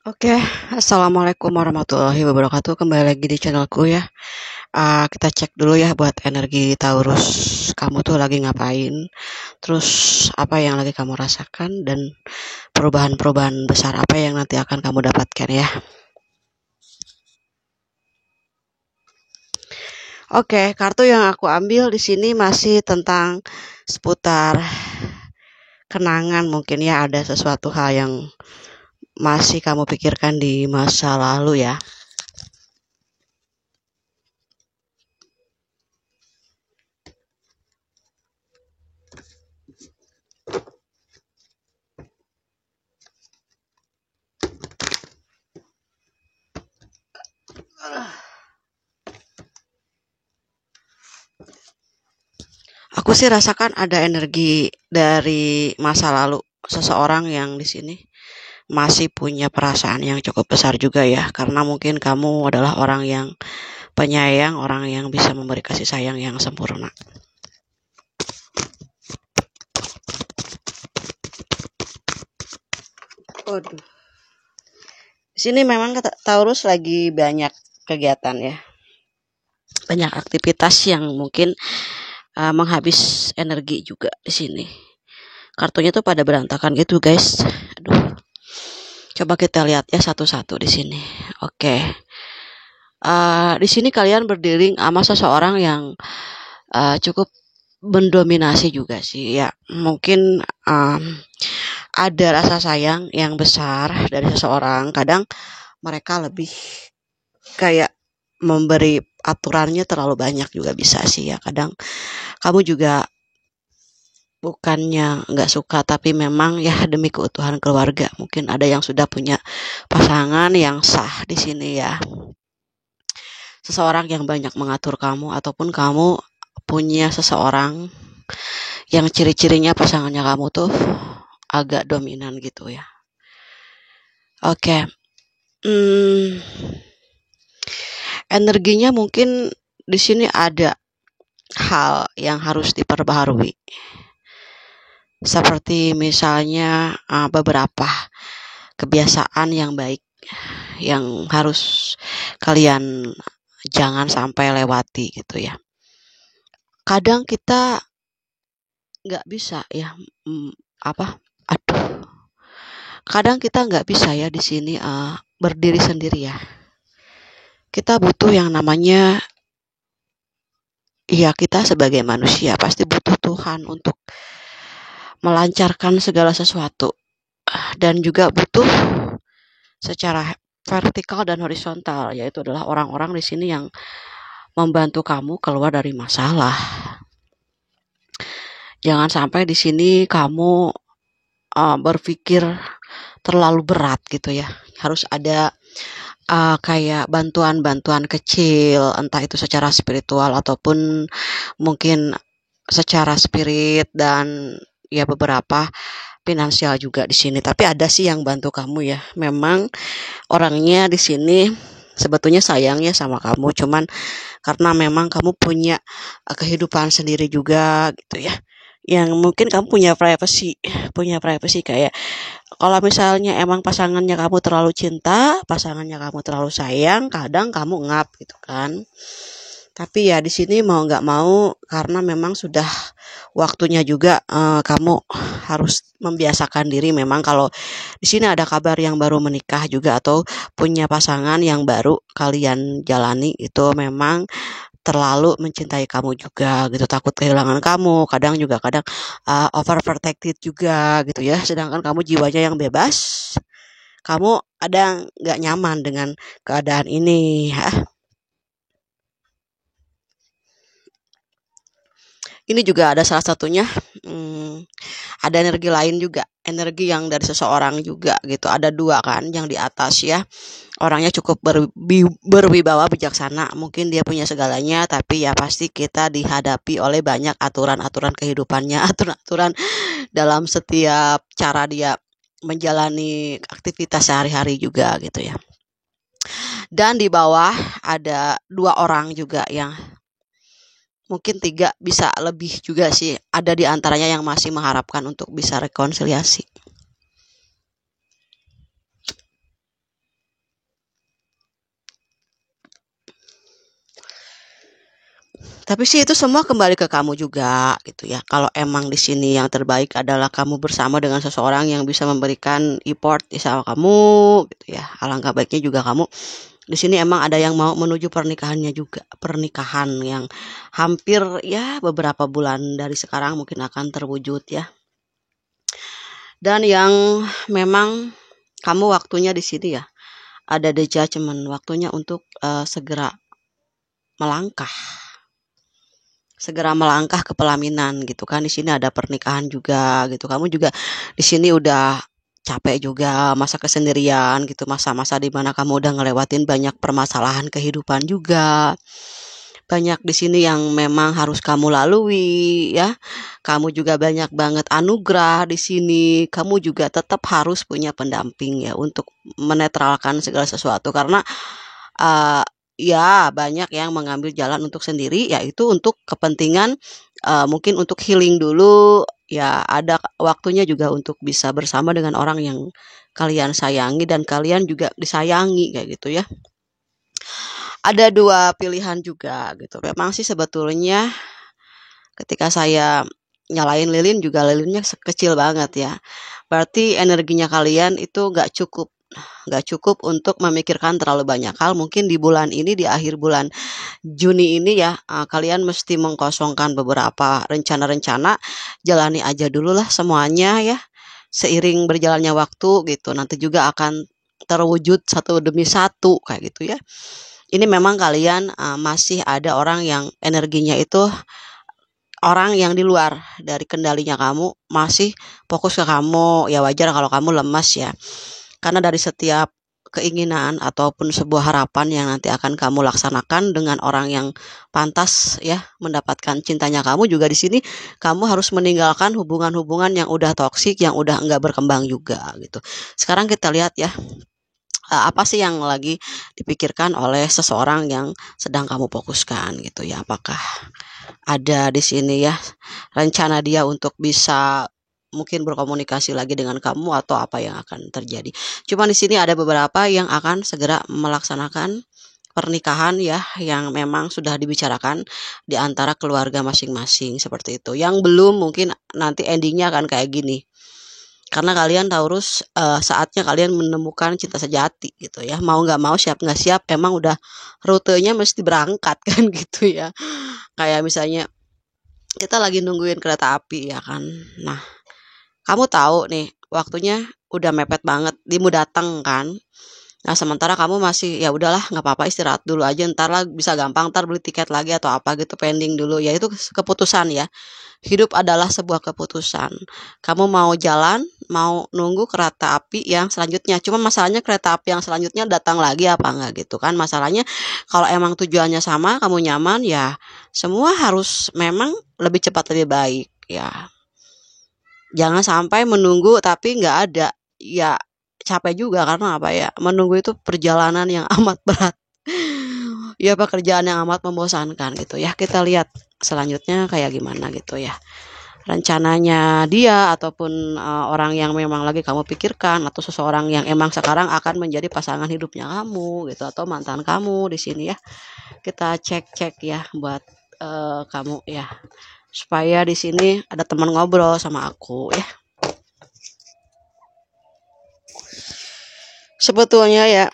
Oke, assalamualaikum warahmatullahi wabarakatuh. Kembali lagi di channelku ya. Kita cek dulu ya buat energi Taurus. Kamu tuh lagi ngapain? Terus apa yang lagi kamu rasakan dan perubahan-perubahan besar apa yang nanti akan kamu dapatkan ya? Oke, kartu yang aku ambil di sini masih tentang seputar kenangan, mungkin ya ada sesuatu hal yang masih kamu pikirkan di masa lalu ya. Aku sih rasakan ada energi dari masa lalu seseorang yang di sini masih punya perasaan yang cukup besar juga ya, karena mungkin kamu adalah orang yang penyayang, orang yang bisa memberi kasih sayang yang sempurna. Waduh. Di sini memang Taurus lagi banyak kegiatan ya, banyak aktivitas yang mungkin menghabis energi juga di sini. Kartunya tuh pada berantakan gitu guys. Aduh. Coba kita lihat ya satu-satu di sini. Oke. Di sini kalian berdiri sama seseorang yang cukup mendominasi juga sih ya. Mungkin ada rasa sayang yang besar dari seseorang. Kadang mereka lebih kayak memberi aturannya terlalu banyak juga bisa sih ya. Kadang kamu juga bukannya nggak suka, tapi memang ya demi keutuhan keluarga. Mungkin ada yang sudah punya pasangan yang sah di sini ya. Seseorang yang banyak mengatur kamu, ataupun kamu punya seseorang yang ciri-cirinya pasangannya kamu tuh agak dominan gitu ya. Oke. Energinya mungkin di sini ada hal yang harus diperbaharui. Seperti misalnya beberapa kebiasaan yang baik yang harus kalian jangan sampai lewati gitu ya. Kadang kita nggak bisa ya, kadang kita nggak bisa ya di sini berdiri sendiri ya. Kita butuh yang namanya, ya kita sebagai manusia pasti butuh Tuhan untuk melancarkan segala sesuatu, dan juga butuh secara vertikal dan horizontal, yaitu adalah orang-orang di sini yang membantu kamu keluar dari masalah. Jangan sampai di sini kamu berpikir terlalu berat gitu ya. Harus ada kayak bantuan-bantuan kecil, entah itu secara spiritual ataupun mungkin secara spirit, dan ya beberapa finansial juga di sini. Tapi ada sih yang bantu kamu ya. Memang orangnya di sini sebetulnya sayangnya sama kamu, cuman karena memang kamu punya kehidupan sendiri juga gitu ya. Yang mungkin kamu punya privacy kayak kalau misalnya emang pasangannya kamu terlalu cinta, pasangannya kamu terlalu sayang, kadang kamu ngap gitu kan. Tapi ya di sini mau nggak mau, karena memang sudah waktunya juga kamu harus membiasakan diri. Memang kalau di sini ada kabar yang baru menikah juga atau punya pasangan yang baru kalian jalani, itu memang terlalu mencintai kamu juga gitu, takut kehilangan kamu, kadang overprotected juga gitu ya, sedangkan kamu jiwanya yang bebas, kamu ada nggak nyaman dengan keadaan ini ya. Ini juga ada salah satunya, ada energi lain juga, energi yang dari seseorang juga gitu, ada dua kan yang di atas ya. Orangnya cukup berwibawa bijaksana, mungkin dia punya segalanya, tapi ya pasti kita dihadapi oleh banyak aturan-aturan kehidupannya, aturan-aturan dalam setiap cara dia menjalani aktivitas sehari-hari juga gitu ya. Dan di bawah ada dua orang juga, yang mungkin tiga bisa lebih juga sih, ada di antaranya yang masih mengharapkan untuk bisa rekonsiliasi. Tapi sih itu semua kembali ke kamu juga gitu ya. Kalau emang di sini yang terbaik adalah kamu bersama dengan seseorang yang bisa memberikan effort ya sama kamu gitu ya. Alangkah baiknya juga kamu di sini emang ada yang mau menuju pernikahannya juga. Pernikahan yang hampir ya beberapa bulan dari sekarang mungkin akan terwujud ya. Dan yang memang kamu waktunya di sini ya. Ada the judgment, waktunya untuk segera melangkah. Segera melangkah ke pelaminan gitu kan. Di sini ada pernikahan juga gitu. Kamu juga di sini udah capek juga masa kesendirian gitu, masa-masa di mana kamu udah ngelewatin banyak permasalahan kehidupan juga. Banyak di sini yang memang harus kamu lalui ya. Kamu juga banyak banget anugerah di sini. Kamu juga tetap harus punya pendamping ya untuk menetralkan segala sesuatu karena uh, ya banyak yang mengambil jalan untuk sendiri yaitu untuk kepentingan mungkin untuk healing dulu ya ada waktunya juga untuk bisa bersama dengan orang yang kalian sayangi dan kalian juga disayangi kayak gitu ya. Ada dua pilihan juga gitu. Memang sih sebetulnya ketika saya nyalain lilin juga lilinnya kecil banget ya. Berarti energinya kalian itu nggak cukup untuk memikirkan terlalu banyak hal. Mungkin di bulan ini, di akhir bulan Juni ini ya, kalian mesti mengkosongkan beberapa rencana-rencana, jalani aja dulu lah semuanya ya. Seiring berjalannya waktu gitu, nanti juga akan terwujud satu demi satu kayak gitu ya. Ini memang kalian masih ada orang yang energinya itu orang yang di luar dari kendalinya kamu masih fokus ke kamu ya wajar kalau kamu lemas ya karena dari setiap keinginan ataupun sebuah harapan yang nanti akan kamu laksanakan dengan orang yang pantas ya mendapatkan cintanya kamu juga di sini kamu harus meninggalkan hubungan-hubungan yang udah toksik yang udah enggak berkembang juga gitu. Sekarang kita lihat ya apa sih yang lagi dipikirkan oleh seseorang yang sedang kamu fokuskan gitu ya. Apakah ada di sini ya rencana dia untuk bisa mungkin berkomunikasi lagi dengan kamu atau apa yang akan terjadi. Cuma di sini ada beberapa yang akan segera melaksanakan pernikahan ya yang memang sudah dibicarakan di antara keluarga masing-masing seperti itu. Yang belum mungkin nanti endingnya akan kayak gini. Karena kalian Taurus saatnya kalian menemukan cinta sejati gitu ya. Mau nggak mau siap nggak siap emang udah rutenya mesti berangkat kan gitu ya. Kayak misalnya kita lagi nungguin kereta api ya kan. Nah, kamu tahu nih waktunya udah mepet banget, dia mau datang kan. Nah, sementara kamu masih ya udahlah nggak apa-apa istirahat dulu aja ntar lah bisa gampang ntar beli tiket lagi atau apa gitu pending dulu. Ya itu keputusan ya. Hidup adalah sebuah keputusan. Kamu mau jalan, mau nunggu kereta api yang selanjutnya. Cuma masalahnya kereta api yang selanjutnya datang lagi apa enggak gitu kan. Masalahnya kalau emang tujuannya sama, kamu nyaman ya semua harus memang lebih cepat lebih baik ya. Jangan sampai menunggu tapi nggak ada. Ya capek juga karena apa ya? Menunggu itu perjalanan yang amat berat. Ya pekerjaan yang amat membosankan gitu ya. Kita lihat selanjutnya kayak gimana gitu ya. Rencananya dia ataupun orang yang memang lagi kamu pikirkan atau seseorang yang emang sekarang akan menjadi pasangan hidupnya kamu gitu atau mantan kamu di sini ya. Kita cek-cek ya buat kamu ya. Supaya di sini ada teman ngobrol sama aku ya. Sebetulnya ya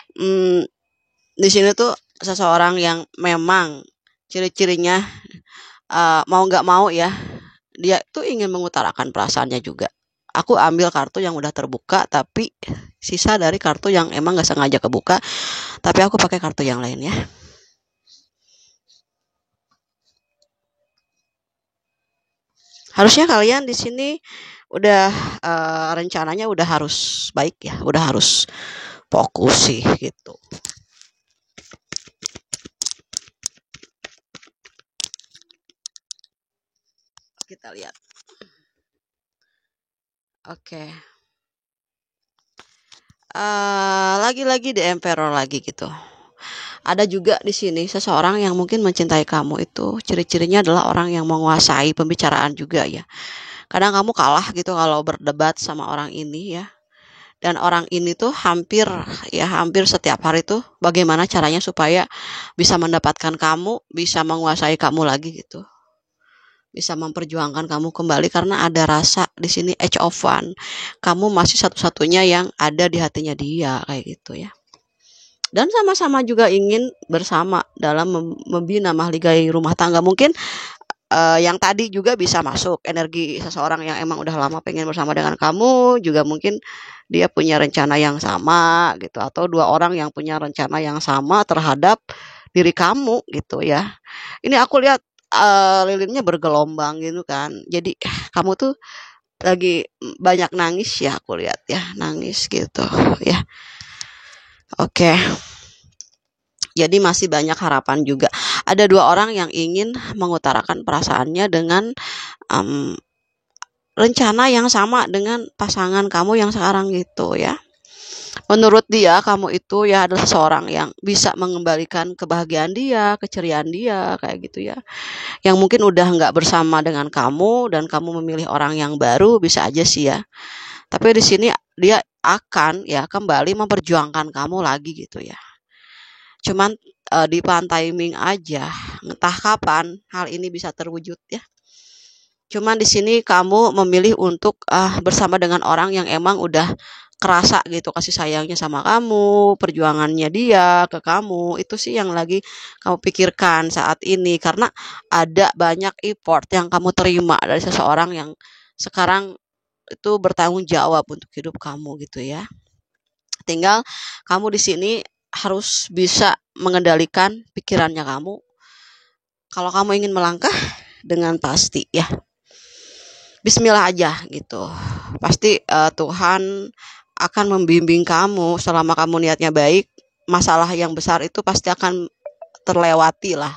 di sini tuh seseorang yang memang ciri-cirinya mau nggak mau ya dia tuh ingin mengutarakan perasaannya juga. Aku ambil kartu yang udah terbuka tapi sisa dari kartu yang emang nggak sengaja kebuka tapi aku pakai kartu yang lain ya. Harusnya kalian di sini udah rencananya udah harus baik ya, udah harus fokus sih gitu. Kita lihat. Oke. Lagi-lagi di Emperor lagi gitu. Ada juga di sini seseorang yang mungkin mencintai kamu itu ciri-cirinya adalah orang yang menguasai pembicaraan juga ya. Kadang kamu kalah gitu kalau berdebat sama orang ini ya. Dan orang ini tuh hampir setiap hari tuh bagaimana caranya supaya bisa mendapatkan kamu, bisa menguasai kamu lagi gitu. Bisa memperjuangkan kamu kembali karena ada rasa di sini edge of one. Kamu masih satu-satunya yang ada di hatinya dia kayak gitu ya. Dan sama-sama juga ingin bersama dalam membina mahligai rumah tangga. Mungkin yang tadi juga bisa masuk energi seseorang yang emang udah lama pengen bersama dengan kamu, juga mungkin dia punya rencana yang sama gitu, atau dua orang yang punya rencana yang sama terhadap diri kamu gitu ya. Ini aku lihat lilinnya bergelombang gitu kan. Jadi kamu tuh lagi banyak nangis ya, aku lihat ya, nangis gitu ya. Oke. Jadi masih banyak harapan juga. Ada dua orang yang ingin mengutarakan perasaannya dengan rencana yang sama dengan pasangan kamu yang sekarang gitu ya. Menurut dia, kamu itu ya adalah seseorang yang bisa mengembalikan kebahagiaan dia, keceriaan dia, kayak gitu ya. Yang mungkin udah nggak bersama dengan kamu dan kamu memilih orang yang baru, bisa aja sih ya. Tapi di sini dia akan ya kembali memperjuangkan kamu lagi gitu ya. Cuman di timing aja, entah kapan hal ini bisa terwujud ya. Cuman di sini kamu memilih untuk bersama dengan orang yang emang udah kerasa gitu kasih sayangnya sama kamu, perjuangannya dia ke kamu, itu sih yang lagi kamu pikirkan saat ini karena ada banyak effort yang kamu terima dari seseorang yang sekarang itu bertanggung jawab untuk hidup kamu gitu ya. Tinggal kamu di sini harus bisa mengendalikan pikirannya kamu. Kalau kamu ingin melangkah dengan pasti ya, bismillah aja gitu. Pasti Tuhan akan membimbing kamu selama kamu niatnya baik. Masalah yang besar itu pasti akan terlewati lah.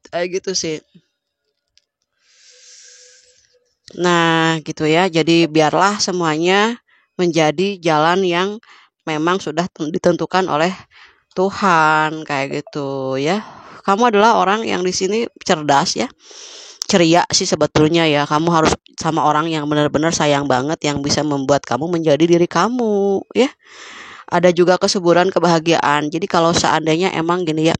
Kayak gitu sih. Nah gitu ya, jadi biarlah semuanya menjadi jalan yang memang sudah ditentukan oleh Tuhan kayak gitu ya. Kamu adalah orang yang di sini cerdas ya, ceria sih sebetulnya ya. Kamu harus sama orang yang benar-benar sayang banget, yang bisa membuat kamu menjadi diri kamu ya. Ada juga kesuburan kebahagiaan. Jadi kalau seandainya emang gini ya,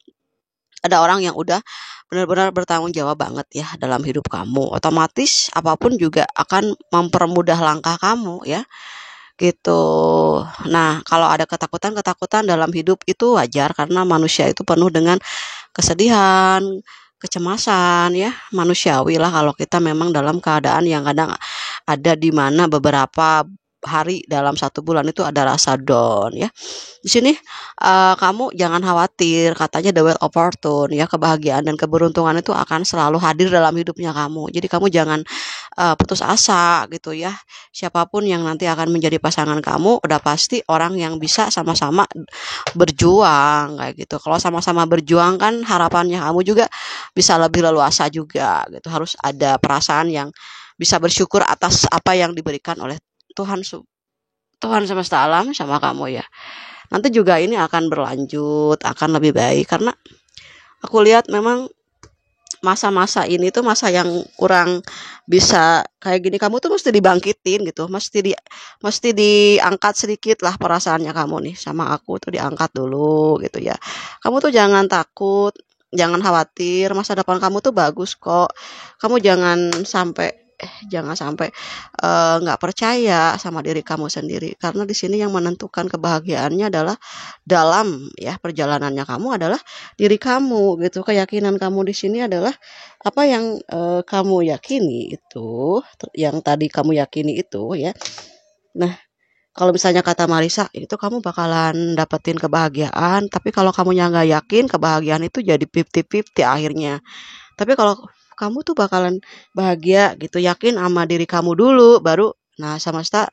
ada orang yang udah benar-benar bertanggung jawab banget ya dalam hidup kamu, otomatis apapun juga akan mempermudah langkah kamu ya gitu. Nah, kalau ada ketakutan dalam hidup itu wajar karena manusia itu penuh dengan kesedihan, kecemasan ya, manusiawi lah kalau kita memang dalam keadaan yang kadang ada di mana beberapa hari dalam satu bulan itu ada rasa down ya. Di sini kamu jangan khawatir, katanya the wheel of fortune ya, kebahagiaan dan keberuntungan itu akan selalu hadir dalam hidupnya kamu. Jadi kamu jangan putus asa gitu ya. Siapapun yang nanti akan menjadi pasangan kamu udah pasti orang yang bisa sama-sama berjuang kayak gitu. Kalau sama-sama berjuang kan harapannya kamu juga bisa lebih leluasa juga gitu. Harus ada perasaan yang bisa bersyukur atas apa yang diberikan oleh Tuhan semesta alam sama kamu ya. Nanti juga ini akan berlanjut, akan lebih baik karena aku lihat memang masa-masa ini tuh masa yang kurang bisa kayak gini. Kamu tuh mesti dibangkitin gitu, mesti diangkat sedikit lah perasaannya kamu nih sama aku tuh, diangkat dulu gitu ya. Kamu tuh jangan takut, jangan khawatir, masa depan kamu tuh bagus kok. Kamu jangan sampai nggak percaya sama diri kamu sendiri karena di sini yang menentukan kebahagiaannya adalah dalam ya perjalanannya kamu adalah diri kamu gitu. Keyakinan kamu di sini adalah apa yang kamu yakini itu, yang tadi kamu yakini itu ya. Nah, kalau misalnya kata Marisa itu kamu bakalan dapetin kebahagiaan, tapi kalau kamunya nggak yakin, kebahagiaan itu jadi 50-50 akhirnya. Tapi kalau kamu tuh bakalan bahagia gitu, yakin sama diri kamu dulu, baru nah semesta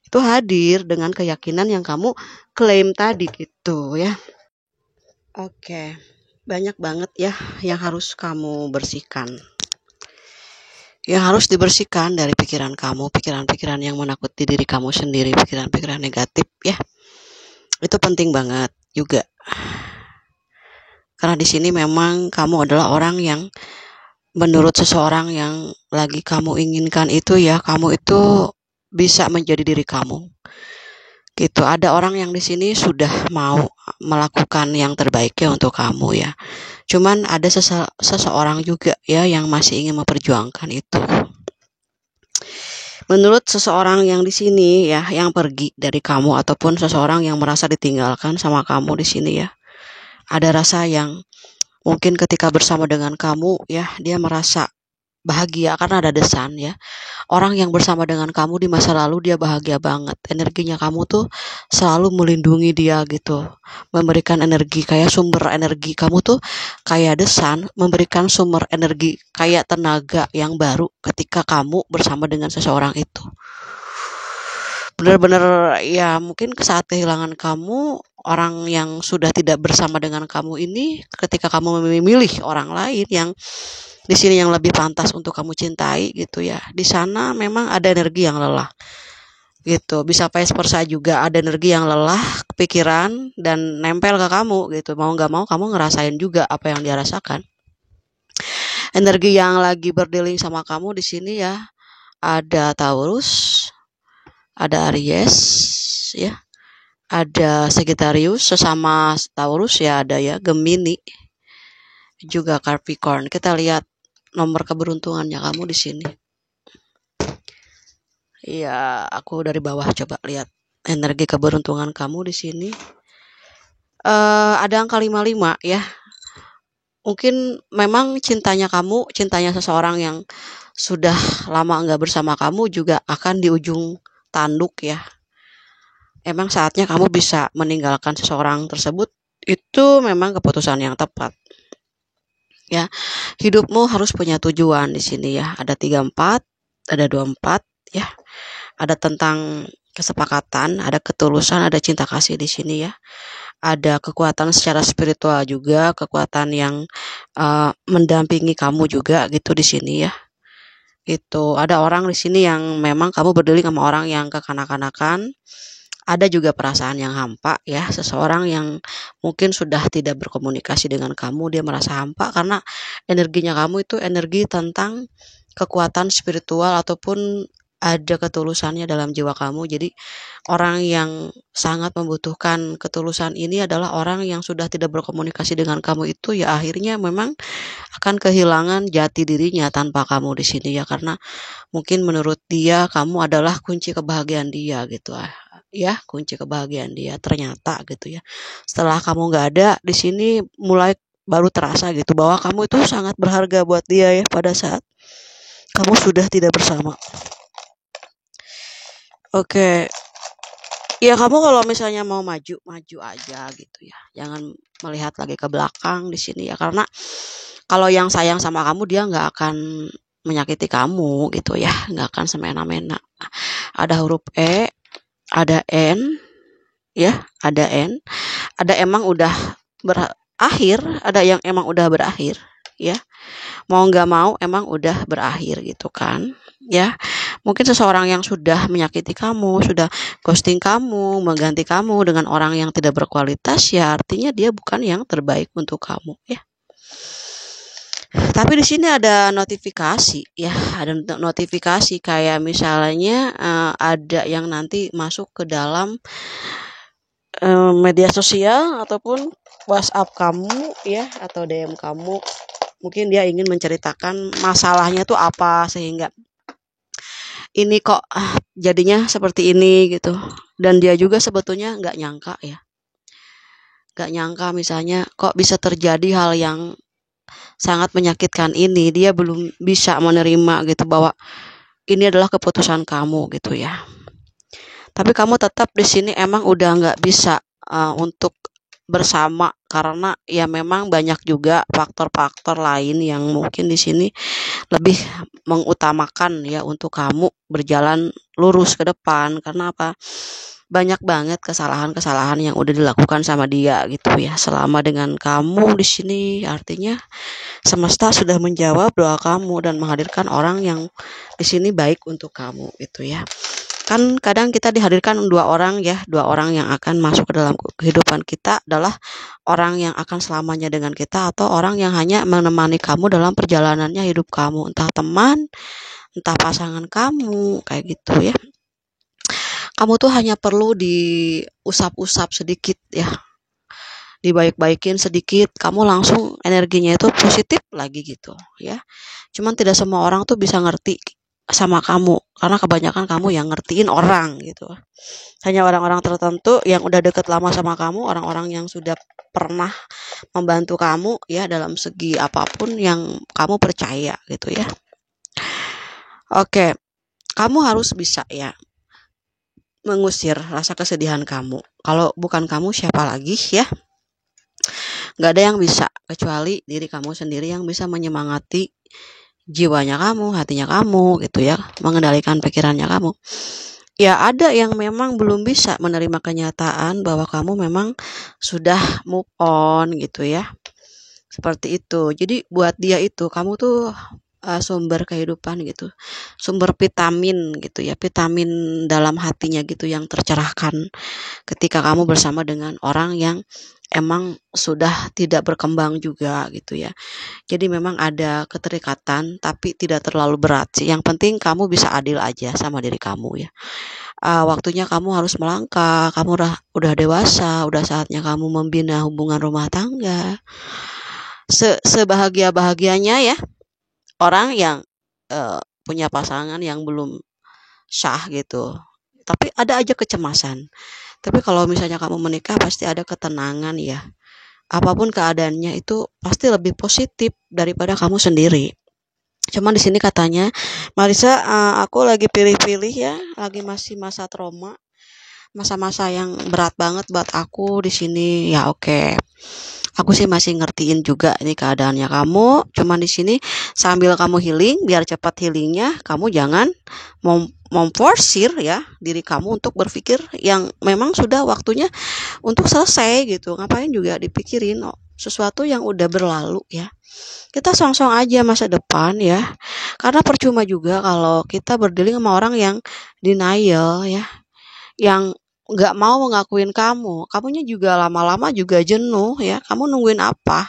itu hadir dengan keyakinan yang kamu klaim tadi gitu ya. Oke, banyak banget ya yang harus kamu bersihkan. Yang harus dibersihkan dari pikiran kamu, pikiran-pikiran yang menakuti diri kamu sendiri, pikiran-pikiran negatif ya. Itu penting banget juga. Karena di sini memang kamu adalah orang yang menurut seseorang yang lagi kamu inginkan itu ya, kamu itu bisa menjadi diri kamu. Gitu. Ada orang yang di sini sudah mau melakukan yang terbaiknya untuk kamu ya. Cuman ada seseorang juga ya yang masih ingin memperjuangkan itu. Menurut seseorang yang di sini ya, yang pergi dari kamu ataupun seseorang yang merasa ditinggalkan sama kamu di sini ya. Ada rasa yang mungkin ketika bersama dengan kamu ya, dia merasa bahagia karena ada desan ya. Orang yang bersama dengan kamu di masa lalu dia bahagia banget. Energinya kamu tuh selalu melindungi dia gitu. Memberikan energi kayak sumber energi kamu tuh kayak desan, memberikan sumber energi kayak tenaga yang baru ketika kamu bersama dengan seseorang itu. Benar-benar ya mungkin saat kehilangan kamu, orang yang sudah tidak bersama dengan kamu ini ketika kamu memilih orang lain yang di sini yang lebih pantas untuk kamu cintai gitu ya. Di sana memang ada energi yang lelah gitu. Bisa vice versa juga ada energi yang lelah, kepikiran dan nempel ke kamu gitu. Mau nggak mau kamu ngerasain juga apa yang dia rasakan. Energi yang lagi berdealing sama kamu di sini ya ada Taurus, ada Aries ya, ada Sagittarius, sesama Taurus ya ada ya Gemini, juga Capricorn. Kita lihat nomor keberuntungannya kamu di sini. Iya, aku dari bawah coba lihat energi keberuntungan kamu di sini. Ada angka 55 ya. Mungkin memang cintanya seseorang yang sudah lama nggak bersama kamu juga akan di ujung tanduk ya. Emang saatnya kamu bisa meninggalkan seseorang tersebut, itu memang keputusan yang tepat. Ya, hidupmu harus punya tujuan di sini ya. Ada 34, ada 24 ya. Ada tentang kesepakatan, ada ketulusan, ada cinta kasih di sini ya. Ada kekuatan secara spiritual juga, kekuatan yang mendampingi kamu juga gitu di sini ya. Itu ada orang di sini yang memang kamu berdealing sama orang yang kekanak-kanakan. Ada juga perasaan yang hampa ya, seseorang yang mungkin sudah tidak berkomunikasi dengan kamu, dia merasa hampa karena energinya kamu itu energi tentang kekuatan spiritual ataupun ada ketulusannya dalam jiwa kamu. Jadi orang yang sangat membutuhkan ketulusan ini adalah orang yang sudah tidak berkomunikasi dengan kamu itu ya akhirnya memang akan kehilangan jati dirinya tanpa kamu di sini ya, karena mungkin menurut dia kamu adalah kunci kebahagiaan dia gitu ya, kunci kebahagiaan dia ternyata gitu ya. Setelah kamu nggak ada di sini mulai baru terasa gitu bahwa kamu itu sangat berharga buat dia ya pada saat kamu sudah tidak bersama. Oke. Ya kamu kalau misalnya mau maju, maju aja gitu ya. Jangan melihat lagi ke belakang di sini ya, karena kalau yang sayang sama kamu dia nggak akan menyakiti kamu gitu ya, nggak akan semena-mena. Ada huruf E, ada N, ya, ada N, ada emang udah berakhir, ada yang emang udah berakhir, ya. Mau nggak mau emang udah berakhir gitu kan, ya. Mungkin seseorang yang sudah menyakiti kamu, sudah ghosting kamu, mengganti kamu dengan orang yang tidak berkualitas, ya artinya dia bukan yang terbaik untuk kamu, ya. Tapi di sini ada notifikasi ya, ada notifikasi kayak misalnya ada yang nanti masuk ke dalam media sosial ataupun WhatsApp kamu ya, atau DM kamu. Mungkin dia ingin menceritakan masalahnya tuh apa sehingga ini kok jadinya seperti ini gitu. Dan dia juga sebetulnya nggak nyangka ya, nggak nyangka misalnya kok bisa terjadi hal yang sangat menyakitkan ini. Dia belum bisa menerima gitu bahwa ini adalah keputusan kamu gitu ya. Tapi kamu tetap di sini emang udah nggak bisa untuk bersama karena ya memang banyak juga faktor-faktor lain yang mungkin di sini lebih mengutamakan ya untuk kamu berjalan lurus ke depan. Karena apa? Banyak banget kesalahan-kesalahan yang udah dilakukan sama dia gitu ya selama dengan kamu di sini. Artinya semesta sudah menjawab doa kamu dan menghadirkan orang yang di sini baik untuk kamu gitu ya. Kan kadang kita dihadirkan dua orang ya, dua orang yang akan masuk ke dalam kehidupan kita adalah orang yang akan selamanya dengan kita atau orang yang hanya menemani kamu dalam perjalanannya hidup kamu, entah teman, entah pasangan kamu, kayak gitu ya. Kamu tuh hanya perlu diusap-usap sedikit ya, dibaik-baikin sedikit, kamu langsung energinya itu positif lagi gitu ya. Cuman tidak semua orang tuh bisa ngerti sama kamu, karena kebanyakan kamu yang ngertiin orang gitu. Hanya orang-orang tertentu yang udah deket lama sama kamu, orang-orang yang sudah pernah membantu kamu ya dalam segi apapun yang kamu percaya gitu ya. Oke, kamu harus bisa ya mengusir rasa kesedihan kamu. Kalau bukan kamu siapa lagi ya? Gak ada yang bisa kecuali diri kamu sendiri yang bisa menyemangati jiwanya kamu, hatinya kamu gitu ya, mengendalikan pikirannya kamu. Ya ada yang memang belum bisa menerima kenyataan bahwa kamu memang sudah move on gitu ya. Seperti itu. Jadi buat dia itu kamu tuh sumber kehidupan gitu. Sumber vitamin gitu ya, vitamin dalam hatinya gitu yang tercerahkan ketika kamu bersama dengan orang yang emang sudah tidak berkembang juga gitu ya. Jadi memang ada keterikatan tapi tidak terlalu berat sih. Yang penting kamu bisa adil aja sama diri kamu ya. Waktunya kamu harus melangkah, kamu udah dewasa, udah saatnya kamu membina hubungan rumah tangga. Sebahagia-bahagianya ya orang yang punya pasangan yang belum syah gitu. Tapi ada aja kecemasan. Tapi kalau misalnya kamu menikah pasti ada ketenangan ya. Apapun keadaannya itu pasti lebih positif daripada kamu sendiri. Cuman di sini katanya, Marisa, aku lagi pilih-pilih ya, lagi masih masa trauma, masa-masa yang berat banget buat aku di sini. Ya oke. Aku sih masih ngertiin juga ini keadaannya kamu. Cuman di sini sambil kamu healing, biar cepat healingnya, kamu jangan memforsir ya diri kamu untuk berpikir yang memang sudah waktunya untuk selesai gitu. Ngapain juga dipikirin sesuatu yang udah berlalu ya. Kita song-song aja masa depan ya. Karena percuma juga kalau kita berdealing sama orang yang denial ya, yang nggak mau ngakuin kamu. Kamunya juga lama-lama juga jenuh ya. Kamu nungguin apa?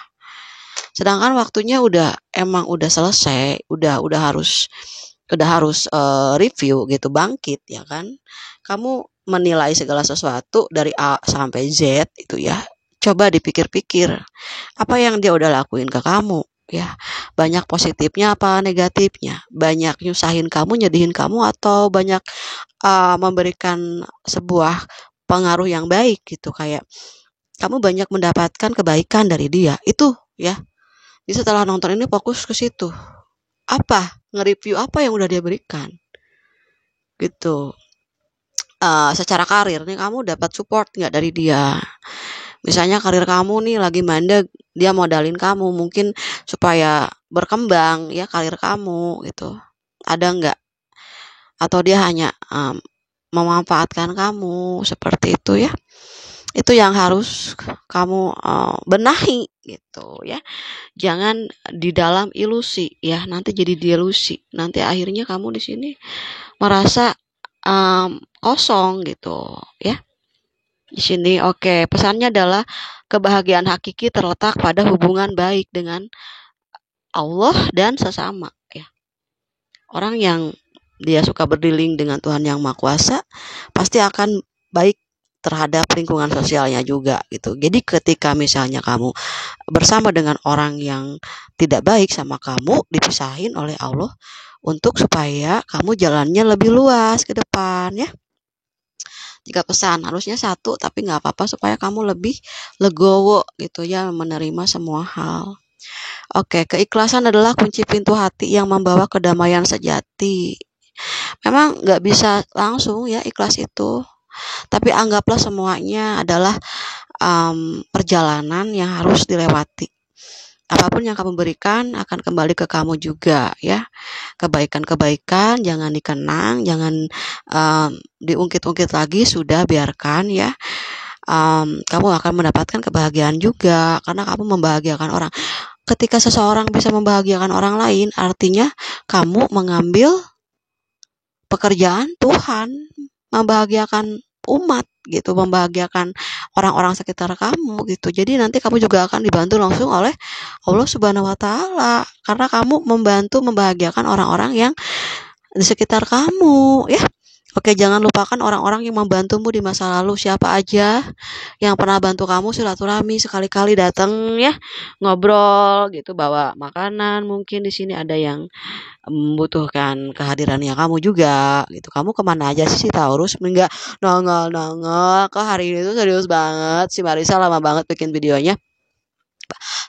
Sedangkan waktunya emang udah selesai, udah harus review gitu, bangkit ya kan. Kamu menilai segala sesuatu dari A sampai Z itu ya. Coba dipikir-pikir, apa yang dia udah lakuin ke kamu ya, banyak positifnya apa negatifnya, banyak nyusahin kamu, nyedihin kamu, atau banyak memberikan sebuah pengaruh yang baik gitu, kayak kamu banyak mendapatkan kebaikan dari dia itu ya. Jadi setelah nonton ini fokus ke situ, apa nge-review apa yang udah dia berikan gitu. Secara karir nih kamu dapat support nggak dari dia? Misalnya karir kamu nih lagi mandek, dia modalin kamu mungkin supaya berkembang ya karir kamu gitu. Ada nggak? Atau dia hanya memanfaatkan kamu seperti itu ya? Itu yang harus kamu benahi gitu ya. Jangan di dalam ilusi ya, nanti jadi delusi. Nanti akhirnya kamu di sini merasa kosong gitu ya. Di sini oke, pesannya adalah kebahagiaan hakiki terletak pada hubungan baik dengan Allah dan sesama ya. Orang yang dia suka berdealing dengan Tuhan yang Maha Kuasa pasti akan baik terhadap lingkungan sosialnya juga gitu. Jadi ketika misalnya kamu bersama dengan orang yang tidak baik sama kamu, dipisahin oleh Allah untuk supaya kamu jalannya lebih luas ke depan ya. 3 pesan, harusnya 1 tapi nggak apa-apa supaya kamu lebih legowo gitu ya menerima semua hal. Oke, keikhlasan adalah kunci pintu hati yang membawa kedamaian sejati. Memang nggak bisa langsung ya ikhlas itu, tapi anggaplah semuanya adalah perjalanan yang harus dilewati. Apapun yang kamu berikan akan kembali ke kamu juga ya. Kebaikan-kebaikan jangan dikenang, jangan diungkit-ungkit lagi, sudah biarkan ya. Kamu akan mendapatkan kebahagiaan juga karena kamu membahagiakan orang. Ketika seseorang bisa membahagiakan orang lain, artinya kamu mengambil pekerjaan Tuhan, membahagiakan umat gitu, membahagiakan orang-orang sekitar kamu gitu. Jadi nanti kamu juga akan dibantu langsung oleh Allah Subhanahu wa taala karena kamu membantu membahagiakan orang-orang yang di sekitar kamu ya. Oke, jangan lupakan orang-orang yang membantumu di masa lalu, siapa aja yang pernah bantu kamu, silaturahmi, sekali-kali datang ya, ngobrol gitu, bawa makanan, mungkin di sini ada yang membutuhkan kehadirannya kamu juga gitu. Kamu kemana aja sih Taurus? Enggak nongol-nongol. Kok hari ini tuh serius banget si Marisa, lama banget bikin videonya.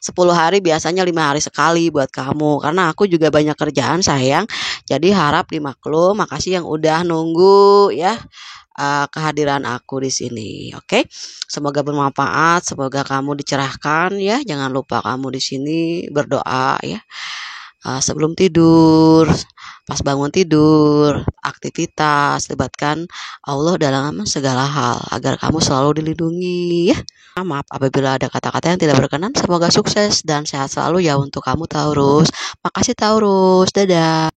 10 hari biasanya 5 hari sekali buat kamu. Karena aku juga banyak kerjaan sayang. Jadi harap dimaklum. Makasih yang udah nunggu ya kehadiran aku di sini. Oke. Semoga bermanfaat, semoga kamu dicerahkan ya. Jangan lupa kamu di sini berdoa ya. Sebelum tidur, pas bangun tidur, aktivitas, libatkan Allah dalam segala hal agar kamu selalu dilindungi ya. Maaf apabila ada kata-kata yang tidak berkenan. Semoga sukses dan sehat selalu ya untuk kamu Taurus. Makasih Taurus. Dadah.